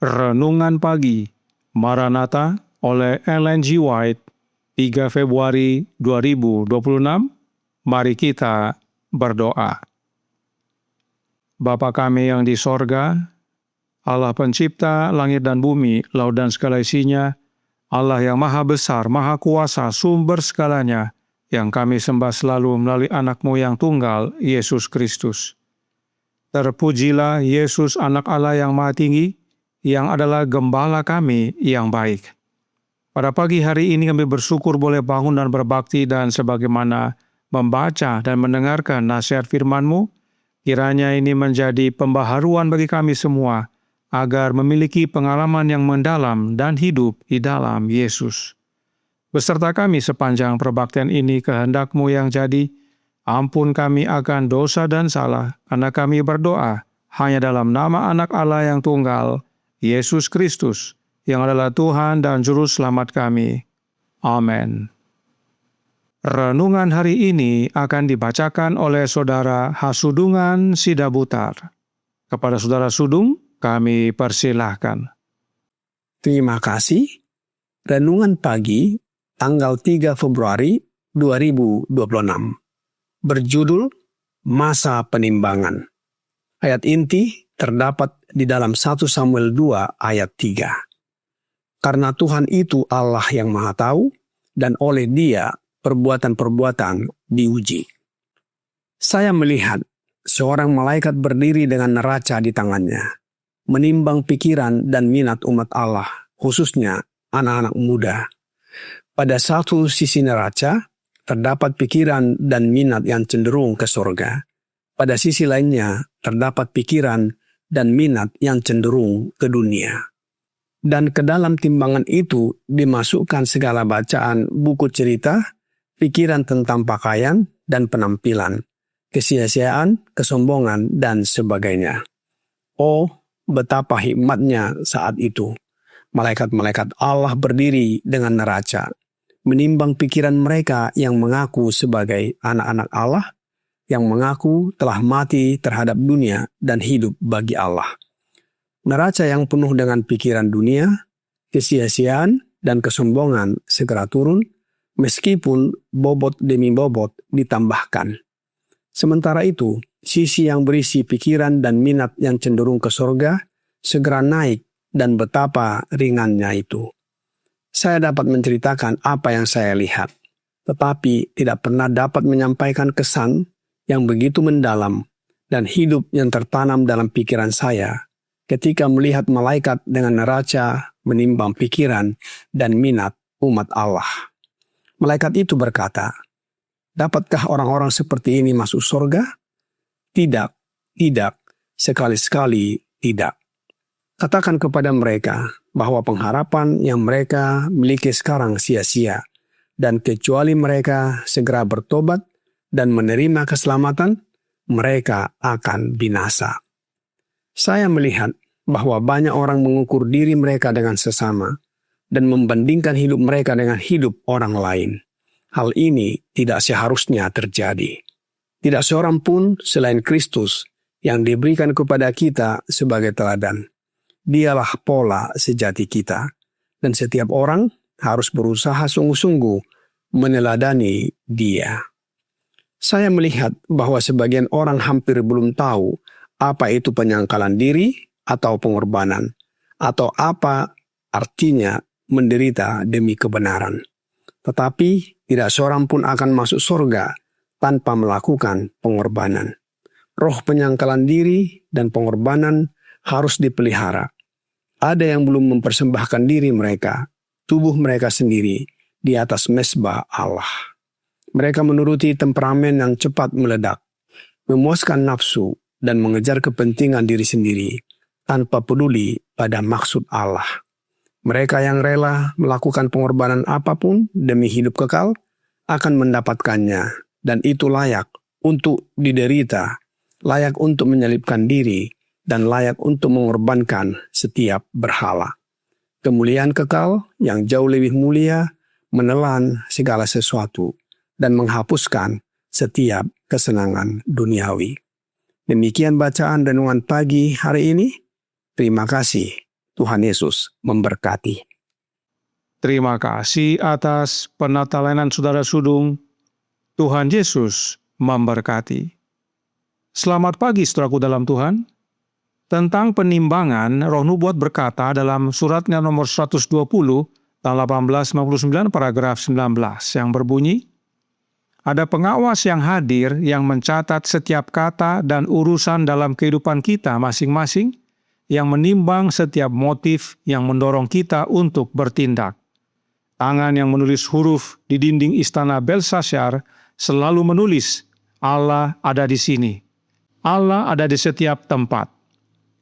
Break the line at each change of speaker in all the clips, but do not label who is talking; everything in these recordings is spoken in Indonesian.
Renungan Pagi Maranatha oleh Ellen G. White, 3 Februari 2026. Mari kita berdoa. Bapa kami yang di sorga, Allah pencipta langit dan bumi, laut dan segala isinya, Allah yang maha besar, maha kuasa, sumber segalanya, yang kami sembah selalu melalui anak-Mu yang tunggal, Yesus Kristus. Terpujilah Yesus, anak Allah yang maha tinggi, yang adalah gembala kami yang baik. Pada pagi hari ini kami bersyukur boleh bangun dan berbakti, dan sebagaimana membaca dan mendengarkan nasihat firman-Mu, kiranya ini menjadi pembaharuan bagi kami semua, agar memiliki pengalaman yang mendalam dan hidup di dalam Yesus. Beserta kami sepanjang perbaktian ini, kehendak-Mu yang jadi, ampun kami akan dosa dan salah, karena kami berdoa hanya dalam nama anak Allah yang tunggal, Yesus Kristus, yang adalah Tuhan dan Juru Selamat kami. Amin. Renungan hari ini akan dibacakan oleh Saudara Hasudungan Sidabutar. Kepada Saudara Sudung, kami persilahkan.
Terima kasih. Renungan pagi tanggal 3 Februari 2026. Berjudul Masa Penimbangan. Ayat inti terdapat di dalam 1 Samuel 2 ayat 3. Karena Tuhan itu Allah yang Maha Tahu, dan oleh Dia perbuatan-perbuatan diuji. Saya melihat seorang malaikat berdiri dengan neraca di tangannya, menimbang pikiran dan minat umat Allah, khususnya anak-anak muda. Pada satu sisi neraca, terdapat pikiran dan minat yang cenderung ke surga. Pada sisi lainnya, terdapat pikiran dan minat yang cenderung ke dunia. Dan ke dalam timbangan itu dimasukkan segala bacaan buku cerita, pikiran tentang pakaian dan penampilan, kesia-siaan, kesombongan, dan sebagainya. Oh, betapa hikmatnya saat itu. Malaikat-malaikat Allah berdiri dengan neraca, menimbang pikiran mereka yang mengaku sebagai anak-anak Allah, yang mengaku telah mati terhadap dunia dan hidup bagi Allah. Neraca yang penuh dengan pikiran dunia, kesia-siaan, dan kesombongan segera turun, meskipun bobot demi bobot ditambahkan. Sementara itu, sisi yang berisi pikiran dan minat yang cenderung ke surga segera naik, dan betapa ringannya itu. Saya dapat menceritakan apa yang saya lihat, tetapi tidak pernah dapat menyampaikan kesan yang begitu mendalam dan hidup yang tertanam dalam pikiran saya ketika melihat malaikat dengan neraca menimbang pikiran dan minat umat Allah. Malaikat itu berkata, "Dapatkah orang-orang seperti ini masuk surga? Tidak, tidak, sekali-sekali tidak. Katakan kepada mereka bahwa pengharapan yang mereka miliki sekarang sia-sia, dan kecuali mereka segera bertobat dan menerima keselamatan, mereka akan binasa." Saya melihat bahwa banyak orang mengukur diri mereka dengan sesama dan membandingkan hidup mereka dengan hidup orang lain. Hal ini tidak seharusnya terjadi. Tidak seorang pun selain Kristus yang diberikan kepada kita sebagai teladan. Dialah pola sejati kita, dan setiap orang harus berusaha sungguh-sungguh meneladani Dia. Saya melihat bahwa sebagian orang hampir belum tahu apa itu penyangkalan diri atau pengorbanan, atau apa artinya menderita demi kebenaran. Tetapi tidak seorang pun akan masuk surga tanpa melakukan pengorbanan. Roh penyangkalan diri dan pengorbanan harus dipelihara. Ada yang belum mempersembahkan diri mereka, tubuh mereka sendiri, di atas mezbah Allah. Mereka menuruti temperamen yang cepat meledak, memuaskan nafsu, dan mengejar kepentingan diri sendiri, tanpa peduli pada maksud Allah. Mereka yang rela melakukan pengorbanan apapun demi hidup kekal, akan mendapatkannya, dan itu layak untuk diderita, layak untuk menyelipkan diri, dan layak untuk mengorbankan setiap berhala. Kemuliaan kekal yang jauh lebih mulia menelan segala sesuatu dan menghapuskan setiap kesenangan duniawi. Demikian bacaan renungan pagi hari ini. Terima kasih. Tuhan Yesus memberkati.
Terima kasih atas penatalanan Saudara Sudung. Tuhan Yesus memberkati. Selamat pagi saudaraku dalam Tuhan. Tentang penimbangan, Roh Nubuat berkata dalam suratnya nomor 120, tahun 1859 paragraf 19 yang berbunyi, ada pengawas yang hadir yang mencatat setiap kata dan urusan dalam kehidupan kita masing-masing, yang menimbang setiap motif yang mendorong kita untuk bertindak. Tangan yang menulis huruf di dinding istana Belshazzar selalu menulis, Allah ada di sini. Allah ada di setiap tempat.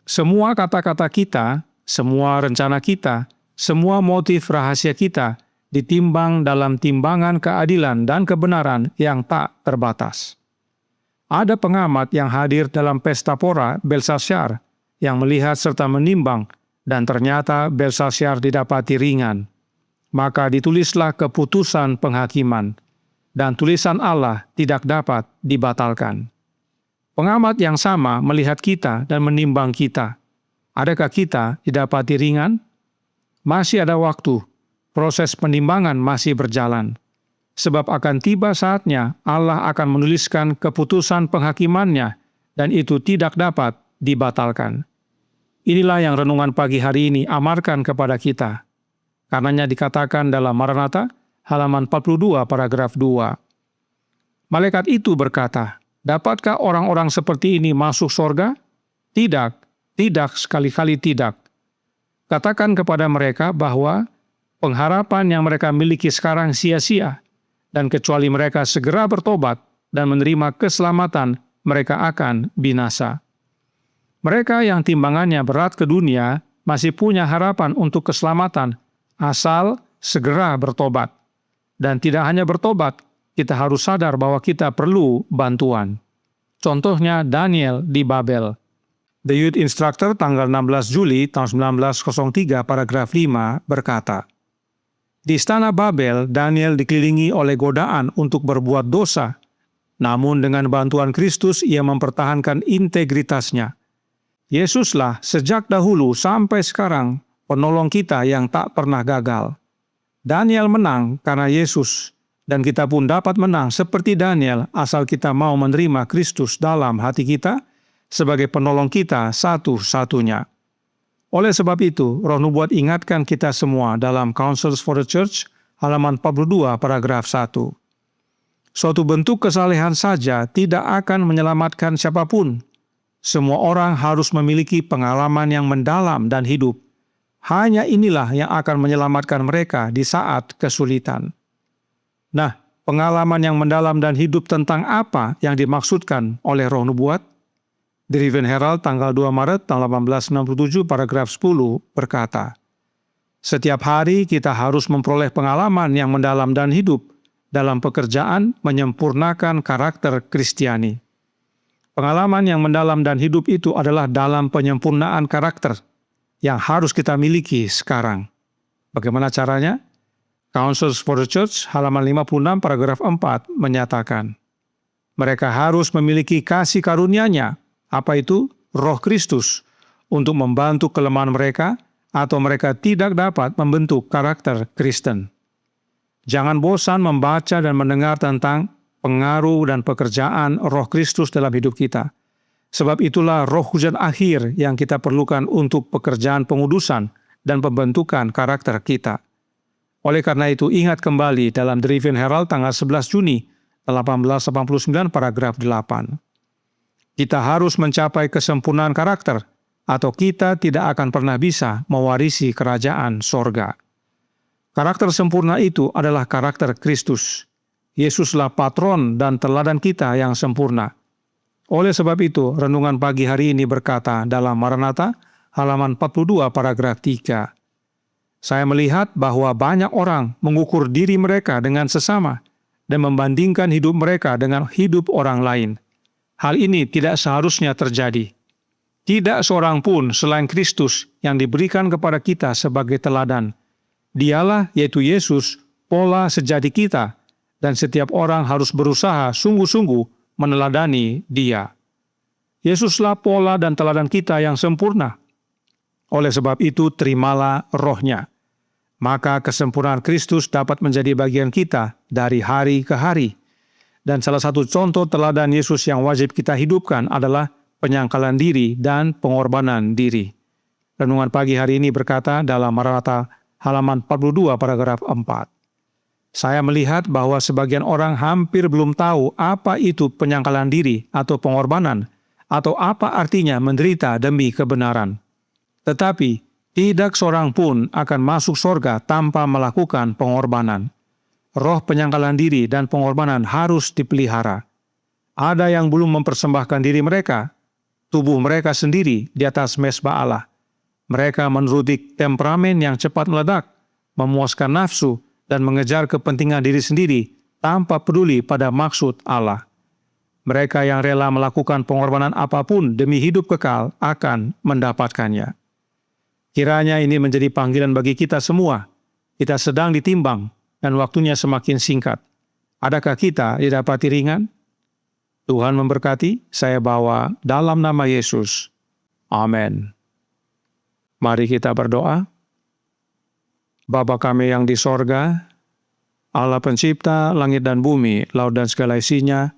Semua kata-kata kita, semua rencana kita, semua motif rahasia kita ditimbang dalam timbangan keadilan dan kebenaran yang tak terbatas. Ada pengamat yang hadir dalam pesta pora Belshazzar yang melihat serta menimbang, dan ternyata Belshazzar didapati ringan. Maka ditulislah keputusan penghakiman, dan tulisan Allah tidak dapat dibatalkan. Pengamat yang sama melihat kita dan menimbang kita. Adakah kita didapati ringan? Masih ada waktu, proses penimbangan masih berjalan. Sebab akan tiba saatnya Allah akan menuliskan keputusan penghakimannya, dan itu tidak dapat dibatalkan. Inilah yang renungan pagi hari ini amarkan kepada kita. Karenanya dikatakan dalam Maranatha, halaman 42 paragraf 2. Malaikat itu berkata, dapatkah orang-orang seperti ini masuk sorga? Tidak, tidak, sekali-kali tidak. Katakan kepada mereka bahwa pengharapan yang mereka miliki sekarang sia-sia, dan kecuali mereka segera bertobat dan menerima keselamatan, mereka akan binasa. Mereka yang timbangannya berat ke dunia masih punya harapan untuk keselamatan, asal segera bertobat. Dan tidak hanya bertobat, kita harus sadar bahwa kita perlu bantuan. Contohnya Daniel di Babel. The Youth Instructor tanggal 16 Juli tahun 1903 paragraf 5 berkata, di istana Babel, Daniel dikelilingi oleh godaan untuk berbuat dosa, namun dengan bantuan Kristus ia mempertahankan integritasnya. Yesuslah sejak dahulu sampai sekarang penolong kita yang tak pernah gagal. Daniel menang karena Yesus, dan kita pun dapat menang seperti Daniel asal kita mau menerima Kristus dalam hati kita sebagai penolong kita satu-satunya. Oleh sebab itu, Roh Nubuat ingatkan kita semua dalam Counsels for the Church, halaman 42, paragraf 1. Suatu bentuk kesalehan saja tidak akan menyelamatkan siapapun. Semua orang harus memiliki pengalaman yang mendalam dan hidup. Hanya inilah yang akan menyelamatkan mereka di saat kesulitan. Nah, pengalaman yang mendalam dan hidup tentang apa yang dimaksudkan oleh Roh Nubuat? The Riven Herald tanggal 2 Maret tahun 1867 paragraf 10 berkata, setiap hari kita harus memperoleh pengalaman yang mendalam dan hidup dalam pekerjaan menyempurnakan karakter Kristiani. Pengalaman yang mendalam dan hidup itu adalah dalam penyempurnaan karakter yang harus kita miliki sekarang. Bagaimana caranya? Counsels for the Church halaman 56 paragraf 4 menyatakan, mereka harus memiliki kasih karunia-Nya, apa itu? Roh Kristus, untuk membantu kelemahan mereka atau mereka tidak dapat membentuk karakter Kristen. Jangan bosan membaca dan mendengar tentang pengaruh dan pekerjaan Roh Kristus dalam hidup kita. Sebab itulah roh hujan akhir yang kita perlukan untuk pekerjaan pengudusan dan pembentukan karakter kita. Oleh karena itu, ingat kembali dalam The Riven Herald tanggal 11 Juni 1889 paragraf 8. Kita harus mencapai kesempurnaan karakter, atau kita tidak akan pernah bisa mewarisi kerajaan sorga. Karakter sempurna itu adalah karakter Kristus. Yesuslah patron dan teladan kita yang sempurna. Oleh sebab itu, renungan pagi hari ini berkata dalam Maranatha, halaman 42 paragraf 3. Saya melihat bahwa banyak orang mengukur diri mereka dengan sesama dan membandingkan hidup mereka dengan hidup orang lain. Hal ini tidak seharusnya terjadi. Tidak seorang pun selain Kristus yang diberikan kepada kita sebagai teladan. Dialah, yaitu Yesus, pola sejati kita, dan setiap orang harus berusaha sungguh-sungguh meneladani Dia. Yesuslah pola dan teladan kita yang sempurna. Oleh sebab itu, terimalah rohnya. Maka kesempurnaan Kristus dapat menjadi bagian kita dari hari ke hari. Dan salah satu contoh teladan Yesus yang wajib kita hidupkan adalah penyangkalan diri dan pengorbanan diri. Renungan pagi hari ini berkata dalam Maranatha halaman 42 paragraf 4. Saya melihat bahwa sebagian orang hampir belum tahu apa itu penyangkalan diri atau pengorbanan, atau apa artinya menderita demi kebenaran. Tetapi, tidak seorang pun akan masuk sorga tanpa melakukan pengorbanan. Roh penyangkalan diri dan pengorbanan harus dipelihara. Ada yang belum mempersembahkan diri mereka, tubuh mereka sendiri di atas mezbah Allah. Mereka menuruti temperamen yang cepat meledak, memuaskan nafsu, dan mengejar kepentingan diri sendiri tanpa peduli pada maksud Allah. Mereka yang rela melakukan pengorbanan apapun demi hidup kekal akan mendapatkannya. Kiranya ini menjadi panggilan bagi kita semua. Kita sedang ditimbang dan waktunya semakin singkat. Adakah kita didapati ringan? Tuhan memberkati, saya bawa dalam nama Yesus. Amin. Mari kita berdoa. Bapa kami yang di sorga, Allah pencipta langit dan bumi, laut dan segala isinya,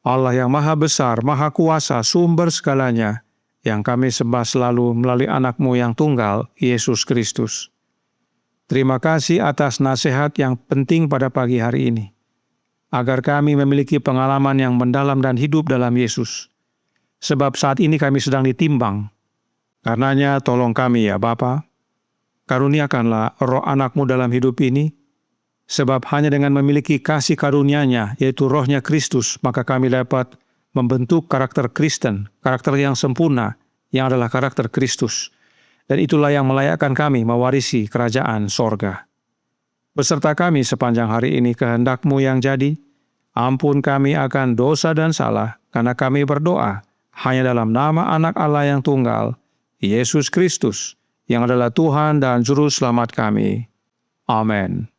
Allah yang maha besar, maha kuasa, sumber segalanya, yang kami sembah selalu melalui anak-Mu yang tunggal, Yesus Kristus. Terima kasih atas nasihat yang penting pada pagi hari ini, agar kami memiliki pengalaman yang mendalam dan hidup dalam Yesus. Sebab saat ini kami sedang ditimbang. Karenanya tolong kami ya Bapa, karuniakanlah roh anak-Mu dalam hidup ini, sebab hanya dengan memiliki kasih karunia-Nya, yaitu rohnya Kristus, maka kami dapat membentuk karakter Kristen, karakter yang sempurna, yang adalah karakter Kristus. Dan itulah yang melayakkan kami mewarisi kerajaan sorga. Beserta kami sepanjang hari ini kehendak-Mu yang jadi, ampun kami akan dosa dan salah, karena kami berdoa hanya dalam nama Anak Allah yang tunggal, Yesus Kristus, yang adalah Tuhan dan Juru Selamat kami. Amin.